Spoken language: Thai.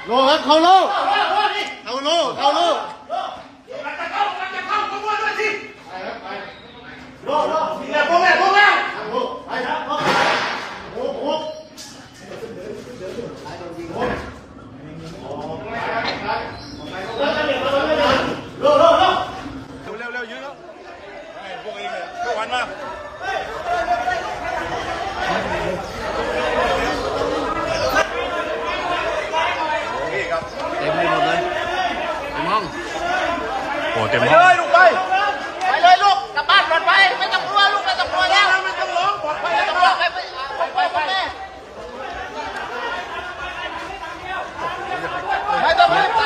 โลครับเข้าโลเข้าโลเข้าโลโอ้เต็มห้องลูกไปเลยลูกกลับบ้านปลอดภัยไม่ต้องกลัวลูกไม่ต้องกลัวแล้วไม่ต้องร้องปลอดภัยไม่ต้องร้องไปแม่ไม่ต้อง